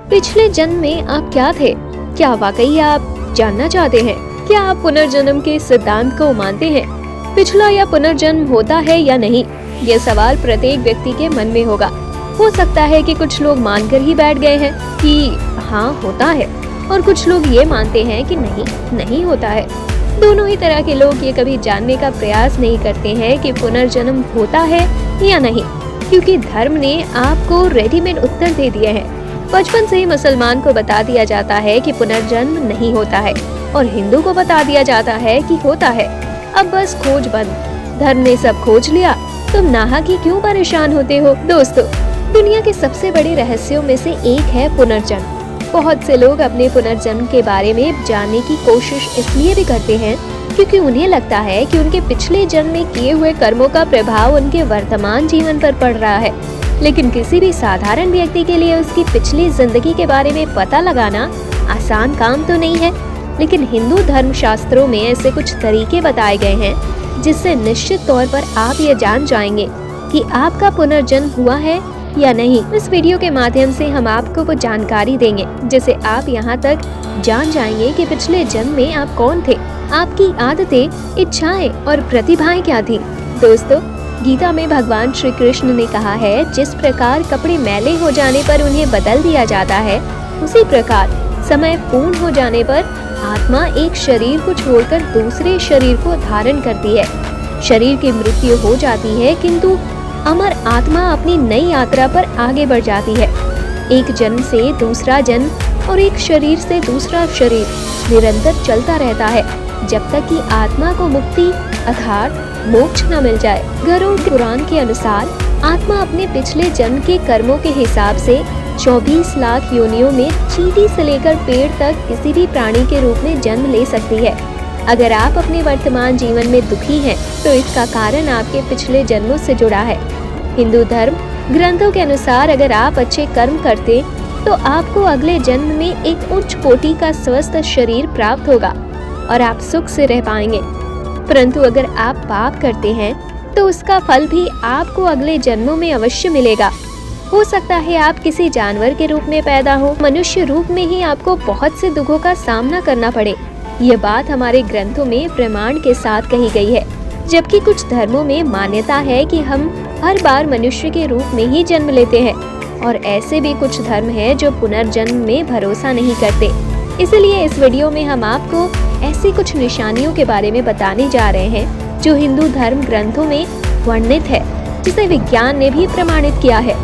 पिछले जन्म में आप क्या थे? क्या वाकई आप जानना चाहते हैं? क्या आप पुनर्जन्म के सिद्धांत को मानते हैं? पिछला या पुनर्जन्म होता है या नहीं? ये सवाल प्रत्येक व्यक्ति के मन में होगा। हो सकता है कि कुछ लोग मानकर ही बैठ गए हैं कि हाँ होता है, और कुछ लोग ये मानते हैं कि नहीं होता है। दोनों ही तरह के लोग ये कभी जानने का प्रयास नहीं करते हैं कि पुनर्जन्म होता है या नहीं, क्योंकि धर्म ने आपको रेडीमेड उत्तर दे दिए हैं। बचपन से ही मुसलमान को बता दिया जाता है कि पुनर्जन्म नहीं होता है, और हिंदू को बता दिया जाता है कि होता है। अब बस खोज बंद। धर्म ने सब खोज लिया, तुम नाहक ही क्यों परेशान होते हो? दोस्तों, दुनिया के सबसे बड़े रहस्यों में से एक है पुनर्जन्म। बहुत से लोग अपने पुनर्जन्म के बारे में जानने की कोशिश इसलिए भी करते हैं क्योंकि उन्हें लगता है कि उनके पिछले जन्म में किए हुए कर्मों का प्रभाव उनके वर्तमान जीवन पर पड़ रहा है। लेकिन किसी भी साधारण व्यक्ति के लिए उसकी पिछली जिंदगी के बारे में पता लगाना आसान काम तो नहीं है। लेकिन हिंदू धर्म शास्त्रों में ऐसे कुछ तरीके बताए गए हैं जिससे निश्चित तौर पर आप ये जान जाएंगे कि आपका पुनर्जन्म हुआ है या नहीं। इस वीडियो के माध्यम से हम आपको वो जानकारी देंगे जिससे आप यहाँ तक जान जाएंगे कि पिछले जन्म में आप कौन थे, आपकी आदतें, इच्छाएं और प्रतिभाएं क्या थी। दोस्तों, गीता में भगवान श्री कृष्ण ने कहा है, जिस प्रकार कपड़े मैले हो जाने पर उन्हें बदल दिया जाता है, उसी प्रकार समय पूर्ण हो जाने पर आत्मा एक शरीर को छोड़कर दूसरे शरीर को धारण करती है। शरीर की मृत्यु हो जाती है, किंतु अमर आत्मा अपनी नई यात्रा पर आगे बढ़ जाती है। एक जन्म से दूसरा जन्म और एक शरीर से दूसरा शरीर निरंतर चलता रहता है जब तक कि आत्मा को मुक्ति अर्थात मोक्ष न मिल जाए। गरुड़ पुराण के अनुसार आत्मा अपने पिछले जन्म के कर्मों के हिसाब से 24 लाख योनियों में चींटी से लेकर पेड़ तक किसी भी प्राणी के रूप में जन्म ले सकती है। अगर आप अपने वर्तमान जीवन में दुखी हैं, तो इसका कारण आपके पिछले जन्मों से जुड़ा है। हिंदू धर्म ग्रंथों के अनुसार अगर आप अच्छे कर्म करते तो आपको अगले जन्म में एक उच्च कोटि का स्वस्थ शरीर प्राप्त होगा और आप सुख से रह पाएंगे। परंतु अगर आप पाप करते हैं तो उसका फल भी आपको अगले जन्मों में अवश्य मिलेगा। हो सकता है आप किसी जानवर के रूप में पैदा हो, मनुष्य रूप में ही आपको बहुत से दुखों का सामना करना पड़े। ये बात हमारे ग्रंथों में प्रमाण के साथ कही गई है, जबकि कुछ धर्मों में मान्यता है कि हम हर बार मनुष्य के रूप में ही जन्म लेते हैं, और ऐसे भी कुछ धर्म हैं जो पुनर्जन्म में भरोसा नहीं करते। इसलिए इस वीडियो में हम आपको ऐसी कुछ निशानियों के बारे में बताने जा रहे हैं जो हिंदू धर्म ग्रंथों में वर्णित है, जिसे विज्ञान ने भी प्रमाणित किया है,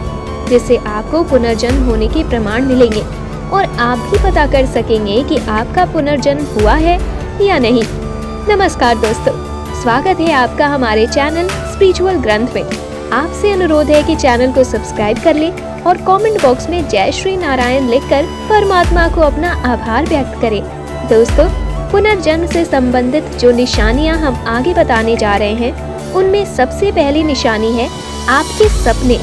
जिससे आपको पुनर्जन्म होने के प्रमाण मिलेंगे और आप भी पता कर सकेंगे कि आपका पुनर्जन्म हुआ है या नहीं। नमस्कार दोस्तों, स्वागत है आपका हमारे चैनल स्पिरिचुअल ग्रंथ में। आपसे अनुरोध है कि चैनल को सब्सक्राइब कर ले और कमेंट बॉक्स में जय श्री नारायण लिखकर परमात्मा को अपना आभार व्यक्त करें। दोस्तों, पुनर्जन्म से संबंधित जो निशानियां हम आगे बताने जा रहे हैं, उनमें सबसे पहली निशानी है आपके सपने।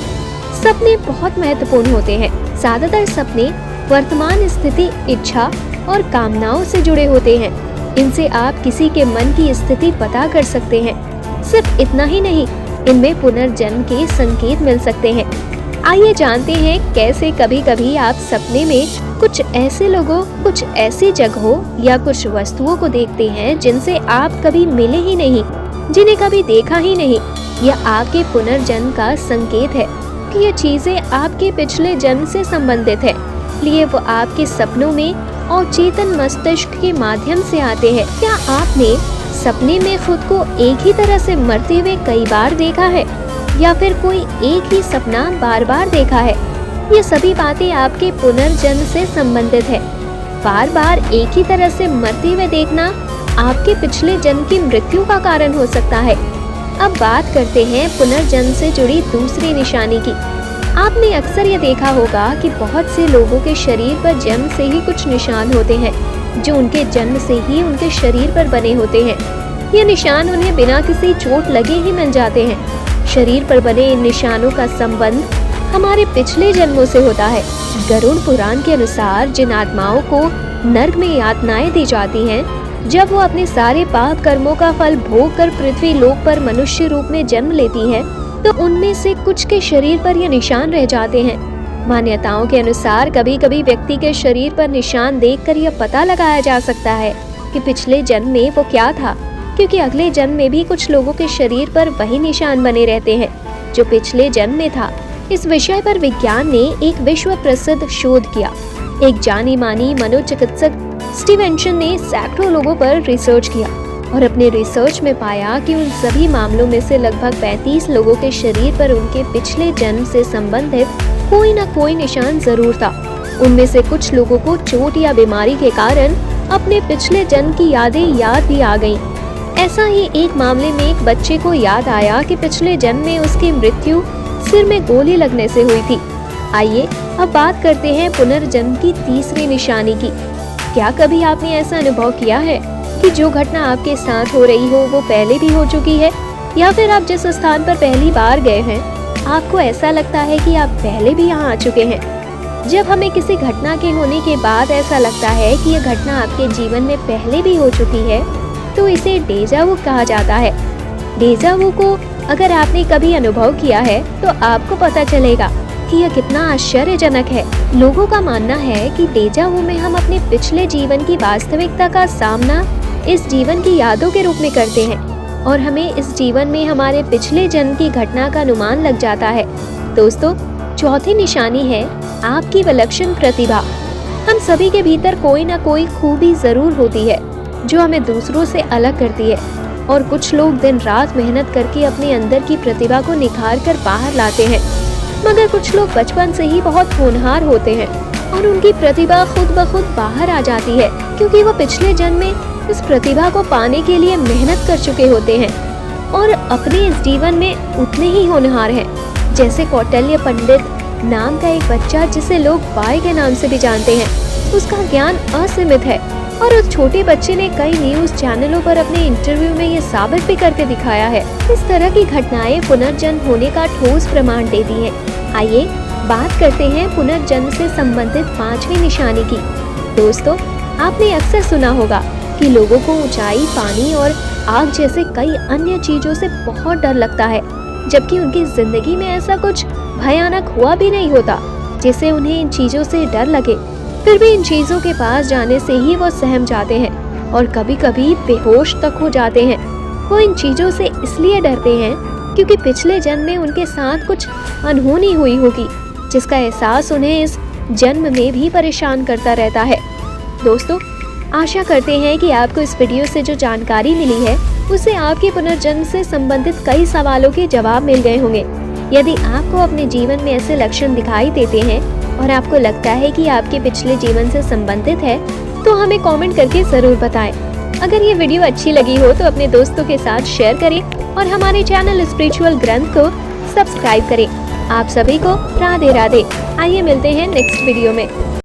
सपने बहुत महत्वपूर्ण होते हैं। ज्यादातर सपने वर्तमान स्थिति, इच्छा और कामनाओं से जुड़े होते हैं। इनसे आप किसी के मन की स्थिति पता कर सकते हैं। सिर्फ इतना ही नहीं, इनमें पुनर्जन्म के संकेत मिल सकते हैं। आइए जानते हैं कैसे कभी कभी आप सपने में कुछ ऐसे लोगों, कुछ ऐसी जगहों या कुछ वस्तुओं को देखते हैं जिनसे आप कभी मिले ही नहीं, जिन्हें कभी देखा ही नहीं। यह आपके पुनर्जन्म का संकेत है कि ये चीजें आपके पिछले जन्म से संबंधित है, इसलिए वो आपके सपनों में और चेतन मस्तिष्क के माध्यम से आते हैं। क्या आपने सपने में खुद को एक ही तरह से मरते हुए कई बार देखा है, या फिर कोई एक ही सपना बार बार देखा है? ये सभी बातें आपके पुनर्जन्म से संबंधित है। बार बार एक ही तरह से मरते हुए देखना आपके पिछले जन्म की मृत्यु का कारण हो सकता है। अब बात करते हैं पुनर्जन्म से जुड़ी दूसरी निशानी की। आपने अक्सर ये देखा होगा कि बहुत से लोगों के शरीर पर जन्म से ही कुछ निशान होते हैं, जो उनके जन्म से ही उनके शरीर पर बने होते हैं। ये निशान उन्हें बिना किसी चोट लगे ही मिल जाते हैं। शरीर पर बने इन निशानों का संबंध हमारे पिछले जन्मों से होता है। गरुड़ पुराण के अनुसार जिन आत्माओं को नर्क में यातनाएं दी जाती हैं, जब वो अपने सारे पाप कर्मों का फल भोग कर पृथ्वी लोक पर मनुष्य रूप में जन्म लेती हैं, तो उनमें से कुछ के शरीर पर ये निशान रह जाते हैं। मान्यताओं के अनुसार कभी कभी व्यक्ति के शरीर पर निशान देखकर यह पता लगाया जा सकता है कि पिछले जन्म में वो क्या था, क्योंकि अगले जन्म में भी कुछ लोगों के शरीर पर वही निशान बने रहते हैं जो पिछले जन्म में था। इस विषय पर विज्ञान ने एक विश्व प्रसिद्ध शोध किया। एक जानी मानी मनोचिकित्सक स्टीवेंसन ने सैकड़ों लोगों पर रिसर्च किया और अपने रिसर्च में पाया कि उन सभी मामलों में से लगभग 35 लोगों के शरीर पर उनके पिछले जन्म से संबंधित कोई न कोई निशान जरूर था। उनमें से कुछ लोगों को चोट या बीमारी के कारण अपने पिछले जन्म की यादें याद भी आ गईं। ऐसा ही एक मामले में एक बच्चे को याद आया कि पिछले जन्म में उसकी मृत्यु सिर में गोली लगने से हुई थी। आइए अब बात करते हैं पुनर्जन्म की तीसरी निशानी की। क्या कभी आपने ऐसा अनुभव किया है कि जो घटना आपके साथ हो रही हो वो पहले भी हो चुकी है, या फिर आप जिस स्थान पर पहली बार गए हैं आपको ऐसा लगता है कि आप पहले भी यहाँ आ चुके हैं। जब हमें किसी घटना के होने के बाद ऐसा लगता है कि यह घटना आपके जीवन में पहले भी हो चुकी है तो इसे डेजा वू कहा जाता है। डेजा वू को अगर आपने कभी अनुभव किया है तो आपको पता चलेगा कि यह कितना आश्चर्यजनक है। लोगों का मानना है कि डेजा वू में हम अपने पिछले जीवन की वास्तविकता का सामना इस जीवन की यादों के रूप में करते हैं और हमें इस जीवन में हमारे पिछले जन्म की घटना का अनुमान लग जाता है। दोस्तों, चौथी निशानी है आपकी विलक्षण प्रतिभा। हम सभी के भीतर कोई ना कोई खूबी जरूर होती है जो हमें दूसरों से अलग करती है, और कुछ लोग दिन रात मेहनत करके अपने अंदर की प्रतिभा को निखार कर बाहर लाते हैं, मगर कुछ लोग बचपन से ही बहुत होनहार होते हैं और उनकी प्रतिभा खुद ब खुद बाहर आ जाती है क्योंकि वो पिछले जन्म में इस प्रतिभा को पाने के लिए मेहनत कर चुके होते हैं और अपने इस जीवन में उतने ही होनहार हैं। जैसे कौटिल्य पंडित नाम का एक बच्चा जिसे लोग बाय के नाम से भी जानते हैं, उसका ज्ञान असीमित है और उस छोटे बच्चे ने कई न्यूज चैनलों पर अपने इंटरव्यू में ये साबित भी करके दिखाया है। इस तरह की घटनाएं पुनर्जन्म होने का ठोस प्रमाण देती हैं। आइए बात करते हैं पुनर्जन्म से संबंधित पांचवी निशानी की। दोस्तों, आपने अक्सर सुना होगा कि लोगों को ऊंचाई, पानी और आग जैसे कई अन्य चीजों से बहुत डर लगता है, जबकि उनकी जिंदगी में ऐसा कुछ भयानक हुआ भी नहीं होता जिससे उन्हें इन चीजों से डर लगे। फिर भी इन चीजों के पास जाने से ही वो सहम जाते हैं और कभी कभी बेहोश तक हो जाते हैं। वो इन चीजों से इसलिए डरते हैं क्योंकि पिछले जन्म में उनके साथ कुछ अनहोनी हुई होगी जिसका एहसास उन्हें इस जन्म में भी परेशान करता रहता है। दोस्तों, आशा करते हैं कि आपको इस वीडियो से जो जानकारी मिली है उससे आपके पुनर्जन्म से संबंधित कई सवालों के जवाब मिल गए होंगे। यदि आपको अपने जीवन में ऐसे लक्षण दिखाई देते हैं और आपको लगता है कि आपके पिछले जीवन से संबंधित है तो हमें कमेंट करके जरूर बताएं। अगर ये वीडियो अच्छी लगी हो तो अपने दोस्तों के साथ शेयर करें और हमारे चैनल स्पिरिचुअल ग्रंथ को सब्सक्राइब करें। आप सभी को राधे राधे। आइए मिलते हैं नेक्स्ट वीडियो में।